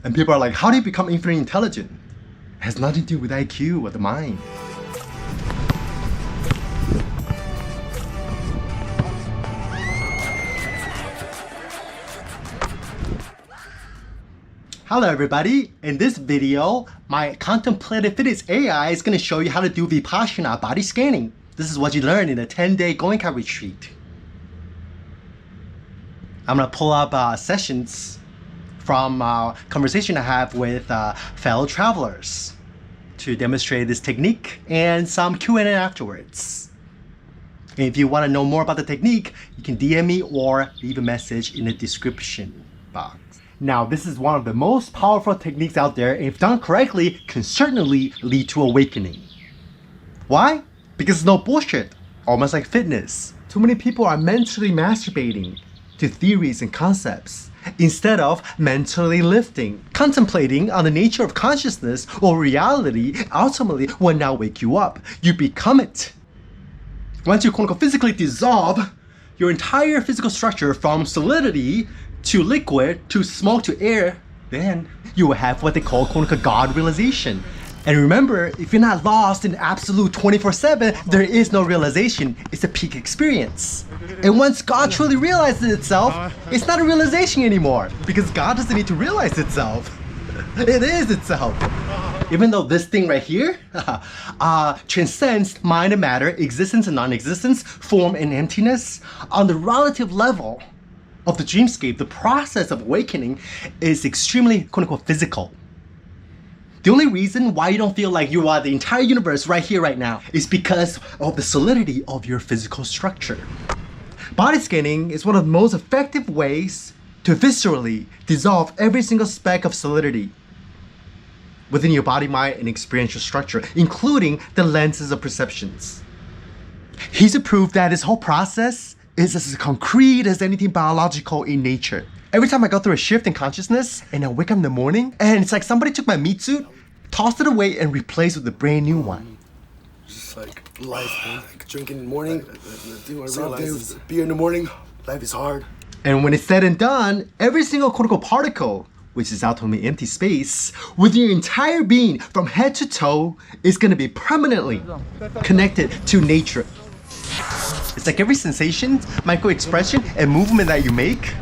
And people are like, how do you become infinitely intelligent? It has nothing to do with IQ or the mind. Hello everybody, in this video, my contemplative fitness AI is going to show you how to do Vipassana body scanning. This is what you learn in a 10-day Goenka retreat. I'm going to pull up sessions from conversation I have with fellow travelers to demonstrate this technique and some Q&A afterwards. And if you want to know more about the technique, you can DM me or leave a message in the description box. Now, this is one of the most powerful techniques out there, and if done correctly, can certainly lead to awakening. Why? Because it's no bullshit, almost like fitness. Too many people are mentally masturbating to theories and concepts instead of mentally lifting, contemplating on the nature of consciousness or reality. Ultimately will not wake you up. You become it. Once you quote-unquote physically dissolve your entire physical structure from solidity to liquid, to smoke, to air, then you will have what they call quote-unquote God realization. And remember, if you're not lost in absolute 24/7, there is no realization. It's a peak experience. And once God truly realizes itself, it's not a realization anymore, because God doesn't need to realize itself. It is itself. Even though this thing right here transcends mind and matter, existence and non-existence, form and emptiness, on the relative level of the dreamscape, the process of awakening is extremely quote-unquote physical. The only reason why you don't feel like you are the entire universe right here, right now, is because of the solidity of your physical structure. Body scanning is one of the most effective ways to viscerally dissolve every single speck of solidity within your body, mind, and experiential structure, including the lenses of perceptions. He's a proof that this whole process is as concrete as anything biological in nature. Every time I go through a shift in consciousness and I wake up in the morning, and it's like somebody took my meat suit, tossed it away, and replaced with a brand new one. Just like life, man. Like drinking in the morning. I realize beer in the morning, life is hard. And when it's said and done, every single quote-unquote particle, which is ultimately empty space, with your entire being from head to toe, is going to be permanently connected to nature. It's like every sensation, micro-expression, and movement that you make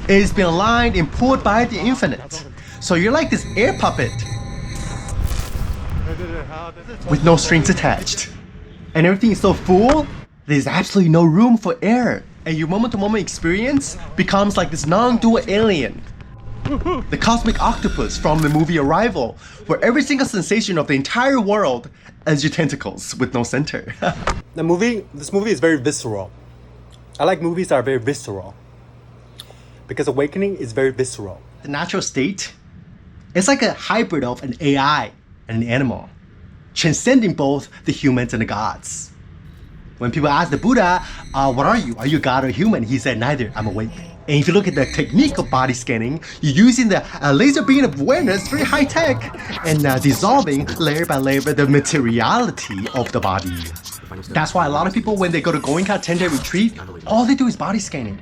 is being aligned and pulled by the infinite. So you're like this air puppet with no strings attached. And everything is so full, there's absolutely no room for error. And your moment-to-moment experience becomes like this non-dual alien. The cosmic octopus from the movie Arrival, where every single sensation of the entire world is your tentacles with no center. This movie is very visceral. I like movies that are very visceral, because awakening is very visceral. The natural state is like a hybrid of an AI and an animal, transcending both the humans and the gods. When people ask the Buddha, what are you? Are you a god or a human? He said, neither, I'm awake. And if you look at the technique of body scanning, you're using the laser beam of awareness, very high tech, and dissolving layer by layer the materiality of the body. That's why a lot of people, when they go to Goenka 10-day retreat, all they do is body scanning.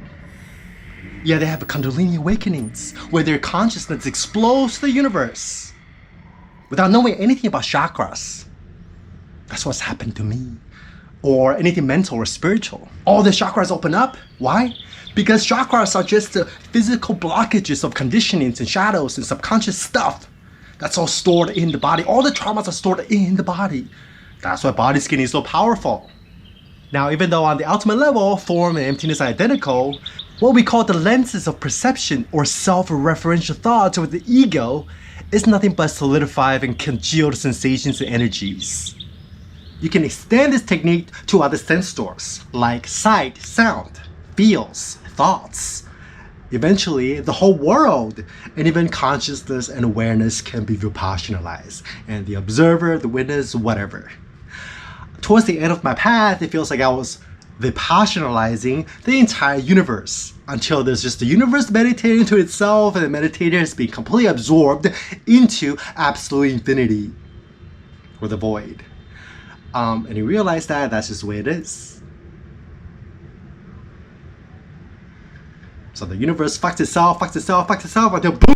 Yeah, they have Kundalini awakenings, where their consciousness explodes to the universe without knowing anything about chakras. That's what's happened to me. Or anything mental or spiritual. All the chakras open up. Why? Because chakras are just the physical blockages of conditionings and shadows and subconscious stuff that's all stored in the body. All the traumas are stored in the body. That's why body scanning is so powerful. Now, even though on the ultimate level, form and emptiness are identical, what we call the lenses of perception or self-referential thoughts or the ego is nothing but solidified and congealed sensations and energies. You can extend this technique to other sense stores like sight, sound, feels, thoughts. Eventually, the whole world and even consciousness and awareness can be Vipassanalized, and the observer, the witness, whatever. Towards the end of my path, it feels like I was Vipassanalizing the entire universe until there's just the universe meditating to itself, and the meditator is being completely absorbed into absolute infinity or the void. And you realize that that's just the way it is. So the universe fucks itself until boom,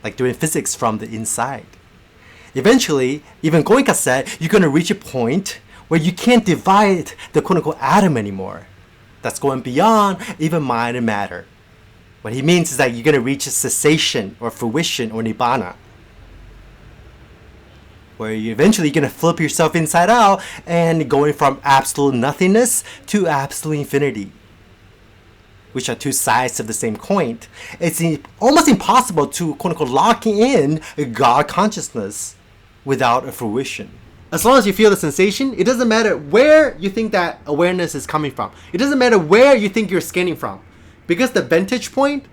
like doing physics from the inside. Eventually, even Goenka said, you're going to reach a point where you can't divide the quote-unquote atom anymore. That's going beyond even mind and matter. What he means is that you're going to reach a cessation or fruition or nibbana, where you're eventually going to flip yourself inside out and going from absolute nothingness to absolute infinity, which are two sides of the same coin. It's almost impossible to quote-unquote lock in God consciousness without a fruition. As long as you feel the sensation, it doesn't matter where you think that awareness is coming from. It doesn't matter where you think you're scanning from. Because the vantage point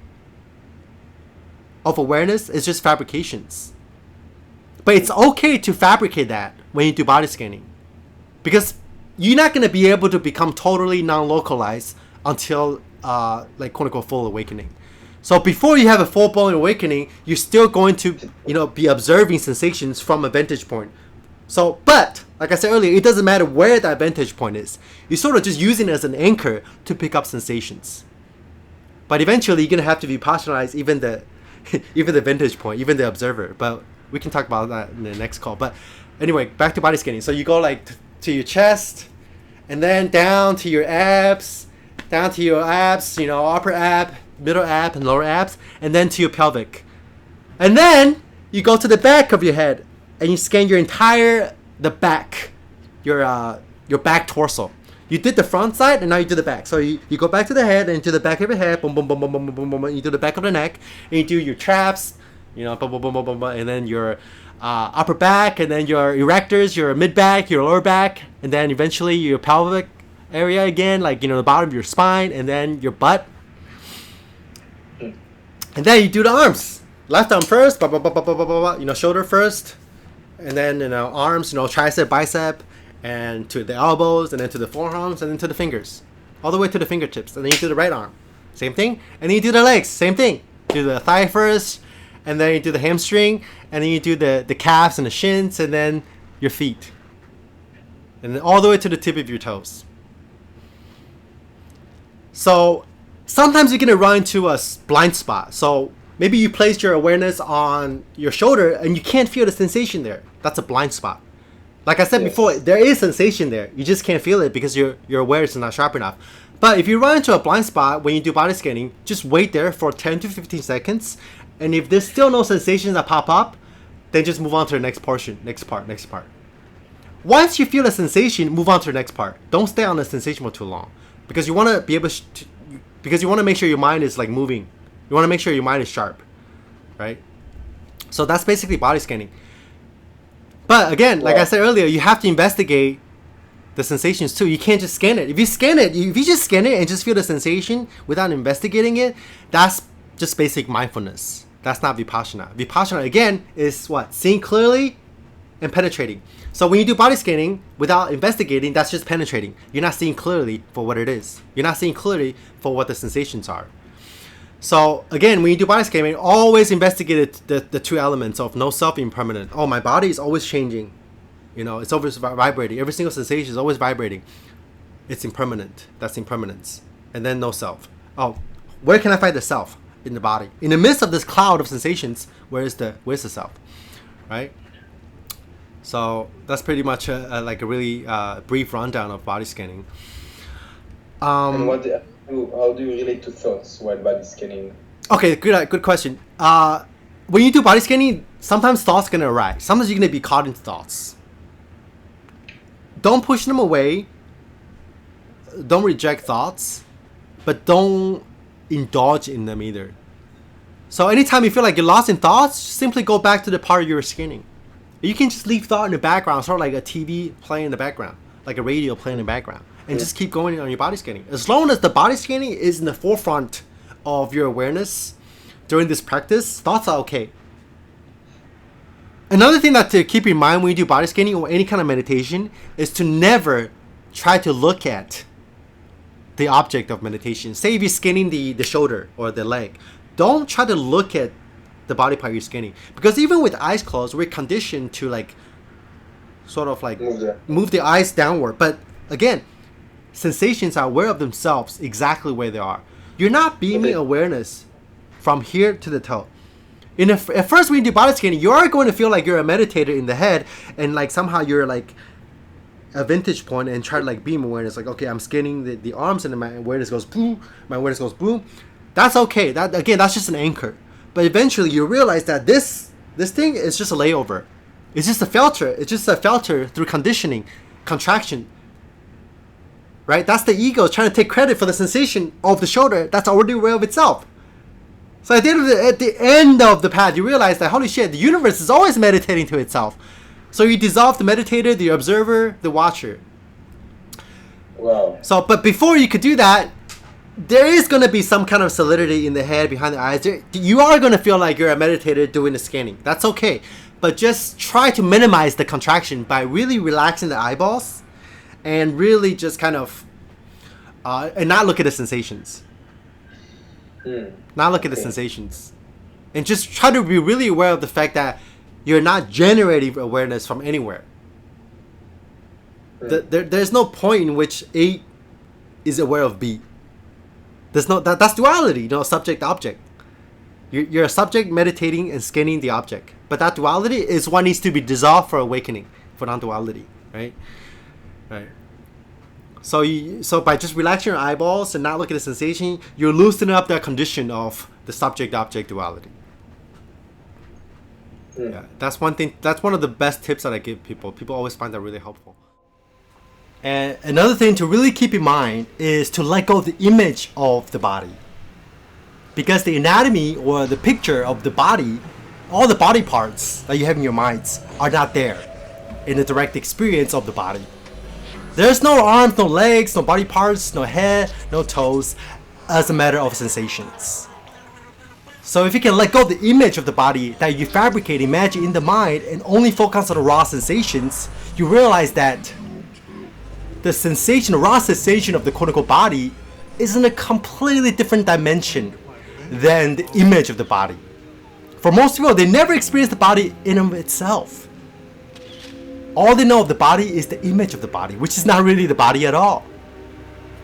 of awareness is just fabrications. But it's okay to fabricate that when you do body scanning. Because you're not going to be able to become totally non-localized until like quote-unquote full awakening. So before you have a full-blown awakening, you're still going to, be observing sensations from a vantage point. So, but, like I said earlier, it doesn't matter where that vantage point is. You're sort of just using it as an anchor to pick up sensations. But eventually, you're going to have to Vipassanalize even the vantage point, even the observer. But we can talk about that in the next call. But anyway, back to body scanning. So you go like to your chest, and then down to your abs, upper ab, middle ab, and lower abs, and then to your pelvic. And then you go to the back of your head, and you scan your entire, the back, your back torso. You did the front side, and now you do the back. So you go back to the head, and to the back of your head, boom, boom, boom, boom, boom, boom, boom, and you do the back of the neck, and you do your traps, boom, boom, boom, boom, boom, boom, and then your upper back, and then your erectors, your mid back, your lower back, and then eventually your pelvic area again, like the bottom of your spine, and then your butt, and then you do the arms. Left arm first, shoulder first, and then arms, tricep, bicep, and to the elbows, and then to the forearms, and then to the fingers, all the way to the fingertips, and then you do the right arm, same thing, and then you do the legs, same thing. Do the thigh first, and then you do the hamstring, and then you do the calves and the shins, and then your feet, and then all the way to the tip of your toes. So sometimes you're gonna run into a blind spot. So maybe you placed your awareness on your shoulder and you can't feel the sensation there. That's a blind spot. Like I said before, there is sensation there. You just can't feel it because your awareness is not sharp enough. But if you run into a blind spot when you do body scanning, just wait there for 10 to 15 seconds. And if there's still no sensations that pop up, then just move on to the next portion, next part. Once you feel the sensation, move on to the next part. Don't stay on the sensation for too long. Because you want to be able to, because you want to make sure your mind is like moving. You want to make sure your mind is sharp, right? So that's basically body scanning. But again, like I said earlier, you have to investigate the sensations too. You can't just scan it. If you just scan it and just feel the sensation without investigating it, that's just basic mindfulness. That's not Vipassana. Vipassana, again, is what? Seeing clearly and penetrating. So when you do body scanning without investigating, that's just penetrating. You're not seeing clearly for what it is. You're not seeing clearly for what the sensations are. So again, when you do body scanning, always investigate the two elements of no self impermanent. Oh, my body is always changing. It's always vibrating. Every single sensation is always vibrating. It's impermanent. That's impermanence. And then no self. Oh, where can I find the self in the body? In the midst of this cloud of sensations, where's the self, right? So that's pretty much a really brief rundown of body scanning. And how do you relate to thoughts while body scanning? Okay, good question. When you do body scanning, sometimes thoughts are gonna arise. Sometimes you're gonna be caught in thoughts. Don't push them away. Don't reject thoughts, but don't indulge in them either. So anytime you feel like you're lost in thoughts, simply go back to the part you were scanning. You can just leave thought in the background, sort of like a TV playing in the background, like a radio playing in the background, and just keep going on your body scanning. As long as the body scanning is in the forefront of your awareness during this practice, thoughts are okay. Another thing that to keep in mind when you do body scanning or any kind of meditation is to never try to look at the object of meditation. Say if you're scanning the shoulder or the leg, don't try to look at the body part you're scanning, because even with eyes closed, we're conditioned to move the eyes downward. But again, sensations are aware of themselves exactly where they are. You're not beaming awareness from here to the toe. At first, when you do body scanning, you are going to feel like you're a meditator in the head, and like somehow you're like a vantage point and try to like beam awareness. Like, okay, I'm scanning the arms, and then my awareness goes boom. My awareness goes boom. That's okay. That again, that's just an anchor. But eventually, you realize that this thing is just a layover. It's just a filter. It's just a filter through conditioning, contraction. Right? That's the ego trying to take credit for the sensation of the shoulder that's already aware of itself. So at the end of the path, you realize that, holy shit, the universe is always meditating to itself. So you dissolve the meditator, the observer, the watcher. Wow. So, but before you could do that, there is going to be some kind of solidity in the head, behind the eyes. You are going to feel like you're a meditator doing the scanning. That's okay. But just try to minimize the contraction by really relaxing the eyeballs and really just kind of, and not look at the sensations. Not look at the sensations. And just try to be really aware of the fact that you're not generating awareness from anywhere. There's no point in which A is aware of B. There's no that's duality, subject object. You're a subject meditating and scanning the object, but that duality is what needs to be dissolved for awakening, for non-duality, right? So by just relaxing your eyeballs and not looking at the sensation, you're loosening up that condition of the subject object duality. Yeah, that's one thing. That's one of the best tips that I give people. People always find that really helpful. And another thing to really keep in mind is to let go of the image of the body. Because the anatomy or the picture of the body, all the body parts that you have in your minds are not there in the direct experience of the body. There's no arms, no legs, no body parts, no head, no toes, as a matter of sensations. So if you can let go of the image of the body that you fabricate, imagine in the mind, and only focus on the raw sensations, you realize that the sensation, the raw sensation of the quote-unquote body is in a completely different dimension than the image of the body. For most people, they never experience the body in and of itself. All they know of the body is the image of the body, which is not really the body at all.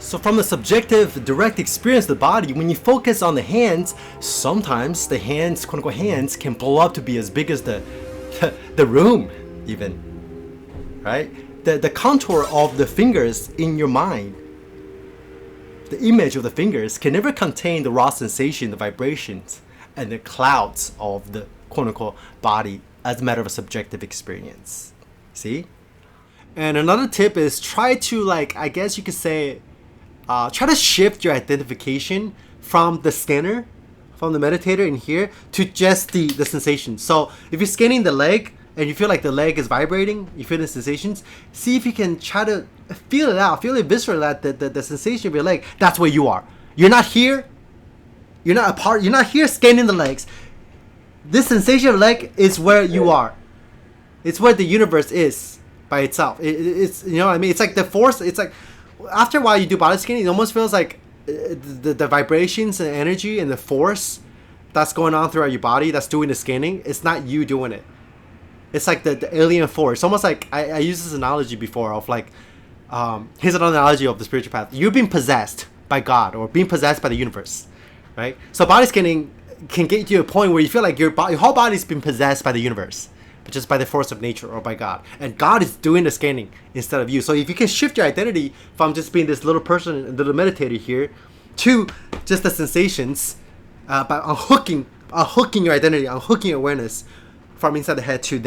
So from the subjective, direct experience of the body, when you focus on the hands, sometimes the hands, quote-unquote hands, can blow up to be as big as the room, even. Right? The contour of the fingers in your mind, the image of the fingers can never contain the raw sensation, the vibrations, and the clouds of the quote-unquote body as a matter of a subjective experience. See? And another tip is try to, I guess you could say, try to shift your identification from the scanner, from the meditator in here, to just the sensation. So if you're scanning the leg and you feel like the leg is vibrating, you feel the sensations, see if you can try to feel it out, feel it viscerally, that the sensation of your leg, that's where you are. You're not here. You're not a part. You're not here scanning the legs. This sensation of the leg is where you are. It's where the universe is by itself. It's, you know what I mean? It's like the force. It's like after a while you do body scanning, it almost feels like the vibrations and energy and the force that's going on throughout your body that's doing the scanning. It's not you doing it. It's like the alien force. It's almost like I used this analogy before of here's another analogy of the spiritual path. You're being possessed by God or being possessed by the universe, right? So body scanning can get you to a point where you feel like your whole body's been possessed by the universe, but just by the force of nature or by God. And God is doing the scanning instead of you. So if you can shift your identity from just being this little person, little meditator here, to just the sensations, by unhooking your identity, unhooking your awareness from inside the head to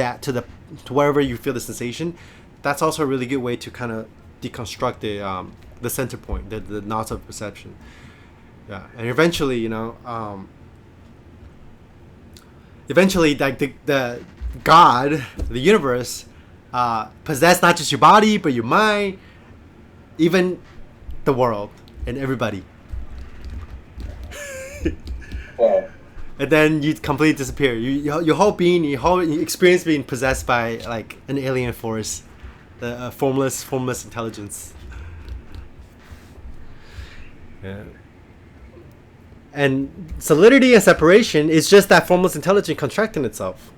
wherever you feel the sensation, that's also a really good way to kind of deconstruct the center point, the knots of perception. Yeah, and eventually, like the God, the universe, possess not just your body but your mind, even the world and everybody. Wow. And then you completely disappear. Your whole being, your whole experience being possessed by like an alien force, the formless intelligence. Yeah. And solidity and separation is just that formless intelligence contracting itself.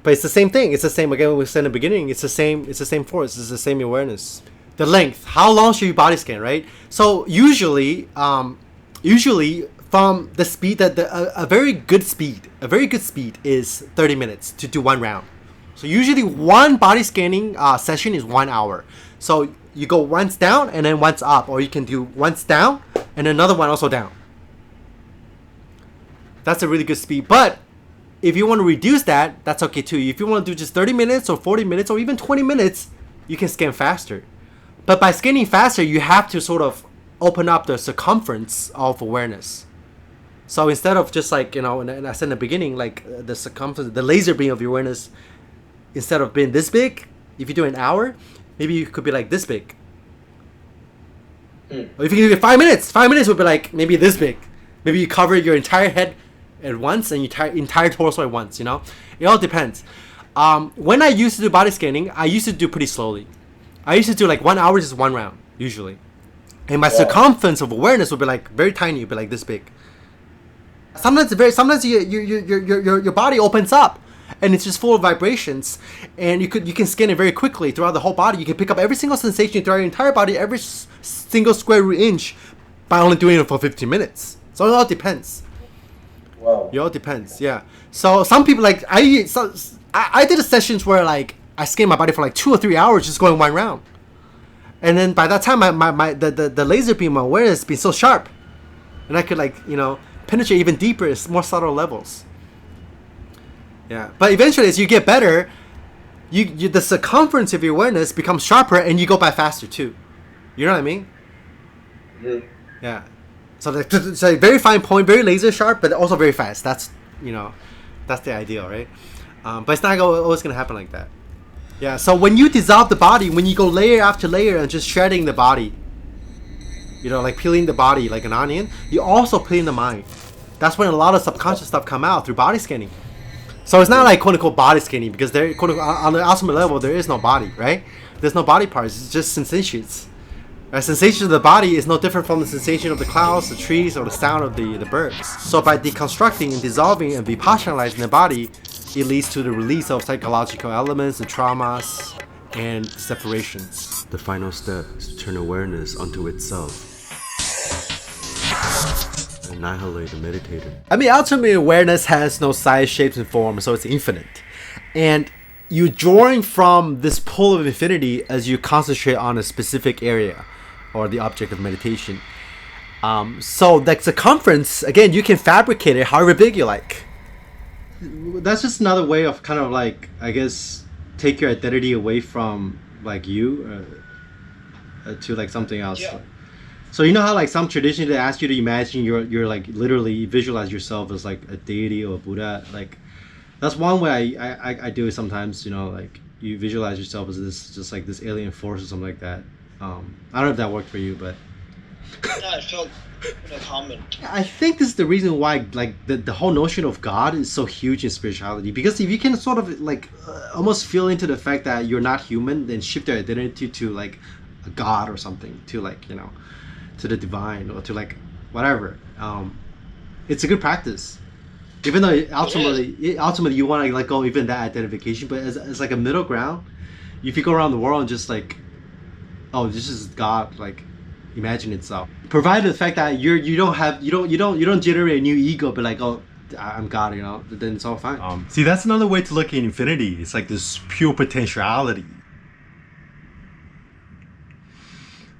But it's the same thing. It's the same, again, what we said in the beginning. It's the same force. It's the same awareness. The length. How long should you body scan, right? So usually from the speed that a very good speed is 30 minutes to do one round. So usually one body scanning session is 1 hour. So you go once down and then once up, or you can do once down and another one also down. That's a really good speed. But if you want to reduce that, that's okay too. If you want to do just 30 minutes or 40 minutes or even 20 minutes, you can scan faster. But by scanning faster, you have to sort of open up the circumference of awareness. So instead of just like, and I said in the beginning, like the circumference, the laser beam of your awareness, instead of being this big, if you do an hour, maybe you could be like this big. Or if you do it 5 minutes, 5 minutes would be like maybe this big. Maybe you cover your entire head at once and your entire torso at once, It all depends. When I used to do body scanning, I used to do pretty slowly. I used to do like 1 hour, just one round, usually. And my circumference of awareness would be like very tiny, it would be like this big. Sometimes your body opens up and it's just full of vibrations, and you can scan it very quickly throughout the whole body. You can pick up every single sensation throughout your entire body, every single square inch, by only doing it for 15 minutes. So it all depends. Wow. It all depends, yeah. So some people like I did sessions where like I scanned my body for like 2 or 3 hours just going one round, and then by that time the laser beam awareness has been so sharp, and I could penetrate even deeper, more subtle levels. Yeah, but eventually as you get better, you the circumference of your awareness becomes sharper and you go by faster too. You know what I mean? Mm-hmm. Yeah. So it's a very fine point, very laser sharp, but also very fast. That's that's the ideal, right? But it's not always gonna happen like that. Yeah. So when you dissolve the body, when you go layer after layer and just shredding the body, like peeling the body like an onion, you also peeling the mind. That's when a lot of subconscious stuff come out through body scanning. So it's not like quote unquote body scanning, because there quote unquote, on the ultimate level there is no body, right? There's no body parts. It's just sensations. The sensation of the body is no different from the sensation of the clouds, the trees, or the sound of the birds. So by deconstructing and dissolving and vipassanalizing the body, it leads to the release of psychological elements, the traumas, and separations. The final step is to turn awareness onto itself. Annihilate the meditator. I mean, ultimately awareness has no size, shapes, and form, so it's infinite. And you're drawing from this pool of infinity as you concentrate on a specific area or the object of meditation. So that circumference, again, you can fabricate it however big you like. That's just another way of kind of like, I guess, take your identity away from like you to like something else. Yeah. So you know how like some traditions they ask you to imagine you're like literally visualize yourself as like a deity or a Buddha. Like that's one way I do it sometimes. Like you visualize yourself as this just like this alien force or something like that. I don't know if that worked for you, but yeah, it felt common. I think this is the reason why like the whole notion of God is so huge in spirituality, because if you can sort of like almost feel into the fact that you're not human, then shift your identity to like a God or something, to like to the divine or to like whatever. It's a good practice, even though ultimately you want to let go even that identification, but as like a middle ground, if you go around the world and just like, oh, this is God, like imagine itself, provided the fact that you don't generate a new ego, but like, oh, I'm God, then it's all fine. See, that's another way to look at infinity. It's like this pure potentiality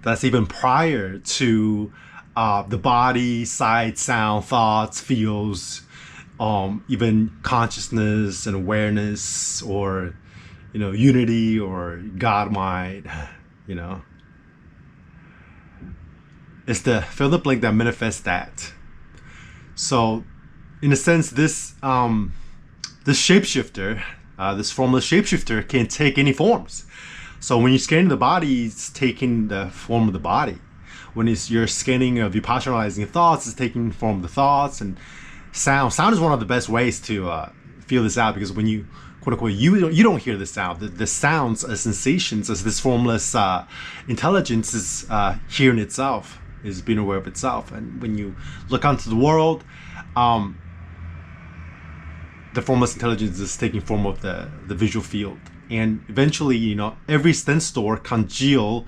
that's even prior to the body, sight, sound, thoughts, feels, even consciousness and awareness, or unity or God mind. It's the fill the blank that manifests that. So in a sense, this shapeshifter, this formless shapeshifter can take any forms. So when you're scanning the body, it's taking the form of the body. When you're scanning vipassanalizing thoughts, it's taking the form of the thoughts. And sound is one of the best ways to feel this out, because when you quote unquote you don't hear the sound. The sounds as sensations, as this formless intelligence is hearing itself, is being aware of itself. And when you look onto the world, the formless intelligence is taking form of the visual field. And eventually, every sense store congeal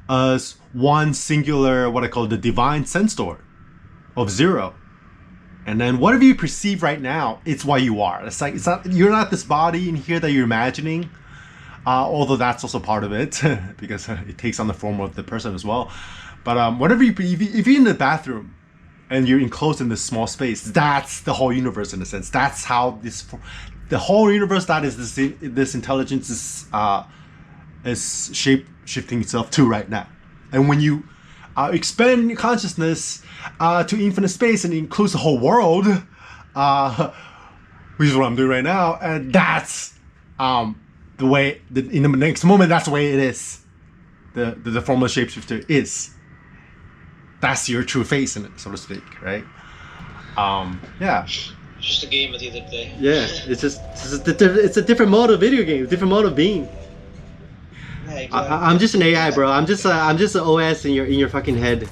as one singular, what I call the divine sense store of zero. And then whatever you perceive right now, it's what you are. It's like, it's not, you're not this body in here that you're imagining. Although that's also part of it, because it takes on the form of the person as well. But whatever if you're in the bathroom and you're enclosed in this small space, that's the whole universe in a sense. That's how the whole universe that is this intelligence is shape-shifting itself to right now. And when you expand your consciousness to infinite space and includes the whole world, which is what I'm doing right now, and that's the way in the next moment, that's the way it is. The formula shapeshifter is. That's your true face in it, so to speak, right? Yeah. It's just a game at the end of the day. Yeah, it's a different mode of video game, different mode of being. Yeah, exactly. I'm just an AI, bro. I'm just an OS in your fucking head.